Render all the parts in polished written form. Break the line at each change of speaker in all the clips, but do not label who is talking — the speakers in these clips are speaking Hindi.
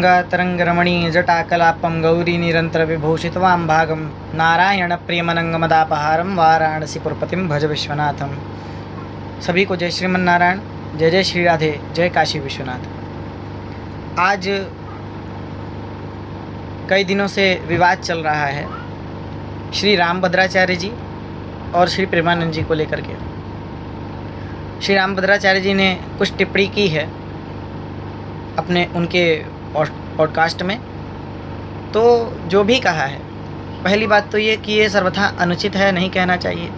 गंगातरंगरमणी जटाकलापं गौरी निरंतर विभूषितवां भागं नारायण प्रेमनंगमदापहारं वाराणसीपुरपतिं भज विश्वनाथम। सभी को जय श्रीमन नारायण, जय जय श्री राधे, जय काशी विश्वनाथ। आज कई दिनों से विवाद चल रहा है श्री रामभद्राचार्य जी और श्री प्रेमानंद जी को लेकर के। श्री रामभद्राचार्य जी ने कुछ टिप्पणी की है अपने उनके पॉडकास्ट में। तो जो भी कहा है, पहली बात तो ये कि ये सर्वथा अनुचित है, नहीं कहना चाहिए,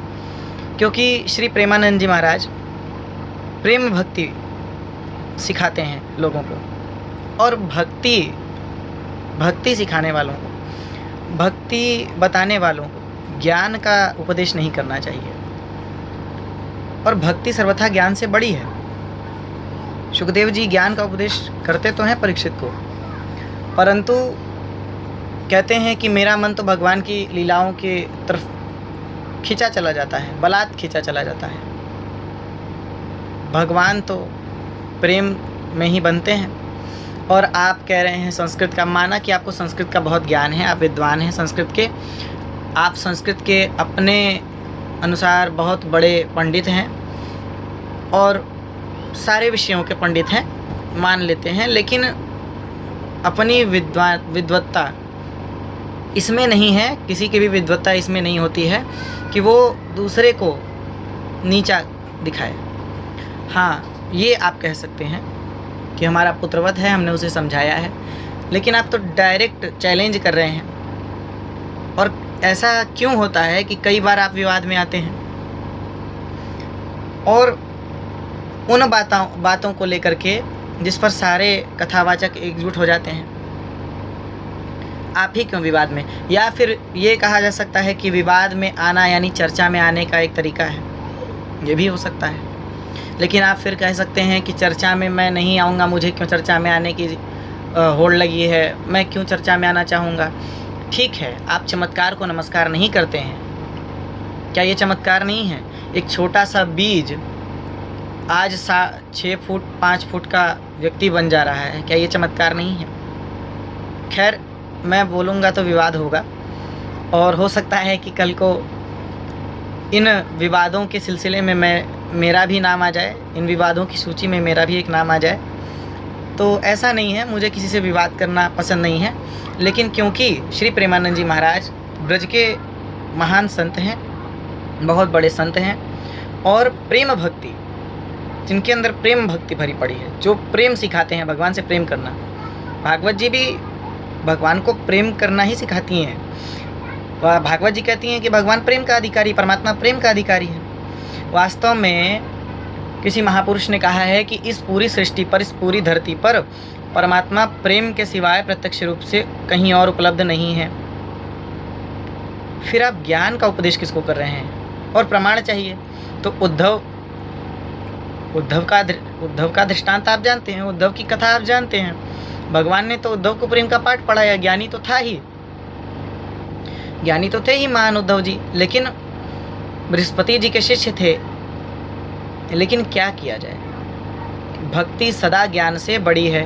क्योंकि श्री प्रेमानंद जी महाराज प्रेम भक्ति सिखाते हैं लोगों को, और भक्ति सिखाने वालों को, भक्ति बताने वालों को ज्ञान का उपदेश नहीं करना चाहिए। और भक्ति सर्वथा ज्ञान से बड़ी है। सुखदेव जी ज्ञान का उपदेश करते तो हैं परीक्षित को, परंतु कहते हैं कि मेरा मन तो भगवान की लीलाओं के तरफ खींचा चला जाता है, बलात् खींचा चला जाता है। भगवान तो प्रेम में ही बनते हैं। और आप कह रहे हैं संस्कृत का, माना कि आपको संस्कृत का बहुत ज्ञान है, आप विद्वान हैं संस्कृत के, आप संस्कृत के अपने अनुसार बहुत बड़े पंडित हैं और सारे विषयों के पंडित हैं, मान लेते हैं, लेकिन अपनी विद्वत्ता इसमें नहीं है, किसी की भी विद्वत्ता इसमें नहीं होती है कि वो दूसरे को नीचा दिखाए। हाँ, ये आप कह सकते हैं कि हमारा पुत्रवत है, हमने उसे समझाया है, लेकिन आप तो डायरेक्ट चैलेंज कर रहे हैं। और ऐसा क्यों होता है कि कई बार आप विवाद में आते हैं और उन बातों को लेकर के जिस पर सारे कथावाचक एकजुट हो जाते हैं, आप ही क्यों विवाद में? या फिर ये कहा जा सकता है कि विवाद में आना यानी चर्चा में आने का एक तरीका है, ये भी हो सकता है। लेकिन आप फिर कह सकते हैं कि चर्चा में मैं नहीं आऊँगा, मुझे क्यों चर्चा में आने की होड़ लगी है, मैं क्यों चर्चा में आना चाहूँगा। ठीक है, आप चमत्कार को नमस्कार नहीं करते हैं, क्या ये चमत्कार नहीं है? एक छोटा सा बीज आज 6 फुट 5 फुट का व्यक्ति बन जा रहा है, क्या ये चमत्कार नहीं है? खैर, मैं बोलूँगा तो विवाद होगा, और हो सकता है कि कल को इन विवादों के सिलसिले में मेरा भी नाम आ जाए, इन विवादों की सूची में मेरा भी एक नाम आ जाए। तो ऐसा नहीं है, मुझे किसी से विवाद करना पसंद नहीं है, लेकिन क्योंकि श्री प्रेमानंद जी महाराज ब्रज के महान संत हैं, बहुत बड़े संत हैं, और प्रेम भक्ति, जिनके अंदर प्रेम भक्ति भरी पड़ी है, जो प्रेम सिखाते हैं, भगवान से प्रेम करना। भागवत जी भी भगवान को प्रेम करना ही सिखाती हैं। भागवत जी कहती हैं कि भगवान प्रेम का अधिकारी, परमात्मा प्रेम का अधिकारी है। वास्तव में किसी महापुरुष ने कहा है कि इस पूरी सृष्टि पर, इस पूरी धरती पर परमात्मा प्रेम के सिवाय प्रत्यक्ष रूप से कहीं और उपलब्ध नहीं है। फिर आप ज्ञान का उपदेश किसको कर रहे हैं? और प्रमाण चाहिए तो उद्धव का दृष्टांत आप जानते हैं, उद्धव की कथा आप जानते हैं। भगवान ने तो उद्धव को प्रेम का पाठ पढ़ाया, ज्ञानी तो थे ही महान उद्धव जी, लेकिन बृहस्पति जी के शिष्य थे। लेकिन क्या किया जाए, भक्ति सदा ज्ञान से बड़ी है।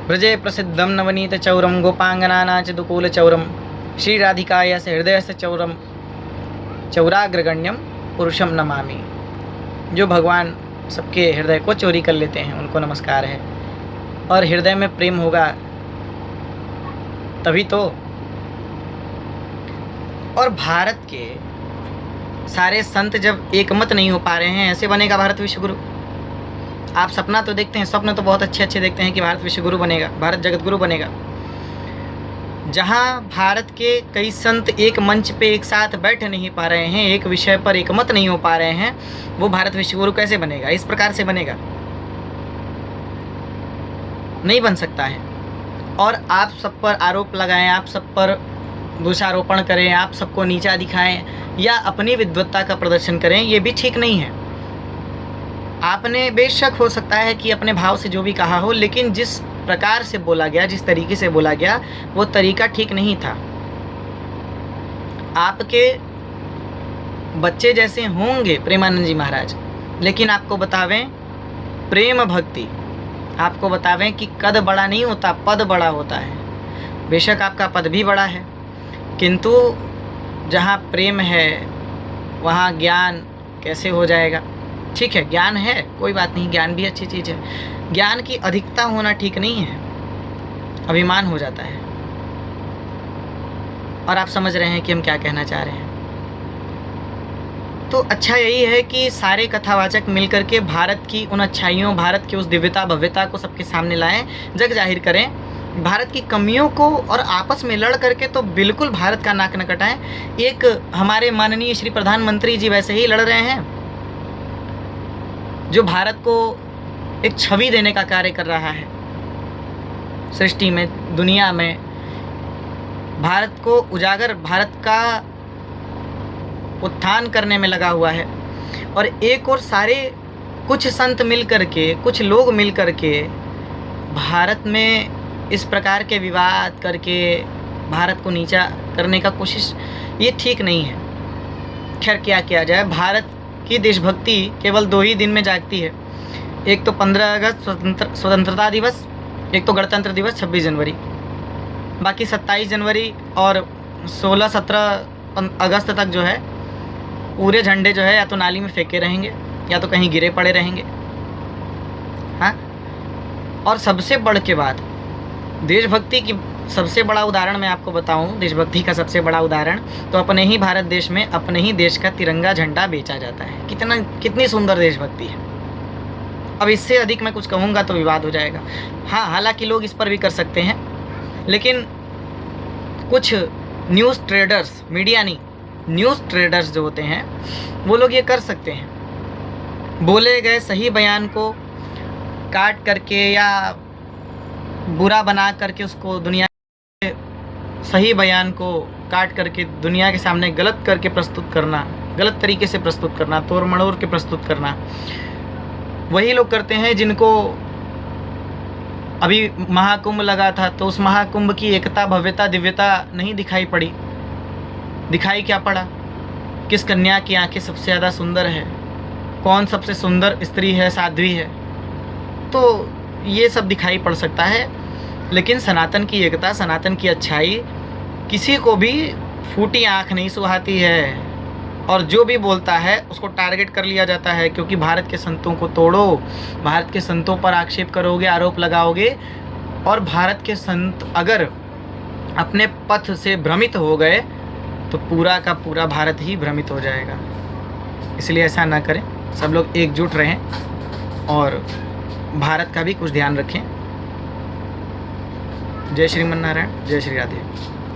ब्रजे प्रसिद्धम नवनीत चौरम गोपांगनानाच दुकूल चौरम श्री राधिकाय से हृदय से चौरम चौराग्रगण्यम पुरुषम नमामि। जो भगवान सबके हृदय को चोरी कर लेते हैं, उनको नमस्कार है। और हृदय में प्रेम होगा तभी तो। और भारत के सारे संत जब एकमत नहीं हो पा रहे हैं, ऐसे बनेगा भारत विश्व गुरु? आप सपना तो देखते हैं, स्वप्न तो बहुत अच्छे देखते हैं कि भारत विश्व गुरु बनेगा, भारत जगत गुरु बनेगा। जहां भारत के कई संत एक मंच पे एक साथ बैठ नहीं पा रहे हैं, एक विषय पर एकमत नहीं हो पा रहे हैं, वो भारत विश्व गुरु कैसे बनेगा? इस प्रकार से बनेगा? नहीं बन सकता है। और आप सब पर आरोप लगाएं, आप सब पर दोषारोपण करें, आप सबको नीचा दिखाएं, या अपनी विद्वत्ता का प्रदर्शन करें, ये भी ठीक नहीं है। आपने बेशक हो सकता है कि अपने भाव से जो भी कहा हो, लेकिन जिस प्रकार से बोला गया, जिस तरीके से बोला गया, वो तरीका ठीक नहीं था। आपके बच्चे जैसे होंगे प्रेमानंद जी महाराज, लेकिन आपको बतावें, प्रेम भक्ति आपको बतावें कि कद बड़ा नहीं होता, पद बड़ा होता है। बेशक आपका पद भी बड़ा है, किंतु जहाँ प्रेम है वहाँ ज्ञान कैसे हो जाएगा। ठीक है, ज्ञान है, कोई बात नहीं, ज्ञान भी अच्छी चीज़ है। ज्ञान की अधिकता होना ठीक नहीं है, अभिमान हो जाता है। और आप समझ रहे हैं कि हम क्या कहना चाह रहे हैं। तो अच्छा यही है कि सारे कथावाचक मिलकर के भारत की उन अच्छाइयों, भारत की उस दिव्यता भव्यता को सबके सामने लाएं, जग जाहिर करें। भारत की कमियों को और आपस में लड़ करके तो बिल्कुल भारत का नाक न कटाएं। एक हमारे माननीय श्री प्रधानमंत्री जी वैसे ही लड़ रहे हैं, जो भारत को एक छवि देने का कार्य कर रहा है सृष्टि में, दुनिया में, भारत को उजागर, भारत का उत्थान करने में लगा हुआ है। और एक और सारे कुछ संत मिल करके, कुछ लोग मिल करके भारत में इस प्रकार के विवाद करके भारत को नीचा करने का कोशिश, ये ठीक नहीं है। खैर क्या किया जाए, भारत की देशभक्ति केवल 2 ही दिन में जागती है। एक तो 15 अगस्त स्वतंत्रता दिवस, एक तो गणतंत्र दिवस 26 जनवरी। बाकी 27 जनवरी और 16-17 अगस्त तक जो है पूरे झंडे जो है या तो नाली में फेंके रहेंगे या तो कहीं गिरे पड़े रहेंगे। हाँ, और सबसे बढ़ के बात, देशभक्ति की सबसे बड़ा उदाहरण मैं आपको बताऊं, देशभक्ति का सबसे बड़ा उदाहरण तो अपने ही भारत देश में अपने ही देश का तिरंगा झंडा बेचा जाता है। कितनी सुंदर देशभक्ति है। अब इससे अधिक मैं कुछ कहूँगा तो विवाद हो जाएगा। हाँ, हालांकि लोग इस पर भी कर सकते हैं, लेकिन कुछ न्यूज़ ट्रेडर्स, मीडिया नहीं, न्यूज़ ट्रेडर्स जो होते हैं वो लोग ये कर सकते हैं। बोले गए सही बयान को काट करके या बुरा बना करके उसको दुनिया के सही बयान को काट करके दुनिया के सामने गलत करके प्रस्तुत करना, गलत तरीके से प्रस्तुत करना, तोड़ मड़ोड़ के प्रस्तुत करना, वही लोग करते हैं जिनको अभी महाकुंभ लगा था तो उस महाकुंभ की एकता, भव्यता, दिव्यता नहीं दिखाई पड़ी। दिखाई क्या पड़ा? किस कन्या की आंखें सबसे ज़्यादा सुंदर है, कौन सबसे सुंदर स्त्री है, साध्वी है, तो ये सब दिखाई पड़ सकता है। लेकिन सनातन की एकता, सनातन की अच्छाई किसी को भी फूटी आँख नहीं सुहाती है। और जो भी बोलता है उसको टारगेट कर लिया जाता है, क्योंकि भारत के संतों को तोड़ो, भारत के संतों पर आक्षेप करोगे, आरोप लगाओगे, और भारत के संत अगर अपने पथ से भ्रमित हो गए तो पूरा का पूरा भारत ही भ्रमित हो जाएगा। इसलिए ऐसा ना करें, सब लोग एकजुट रहें और भारत का भी कुछ ध्यान रखें। जय श्रीमन नारायण, जय श्री राधे।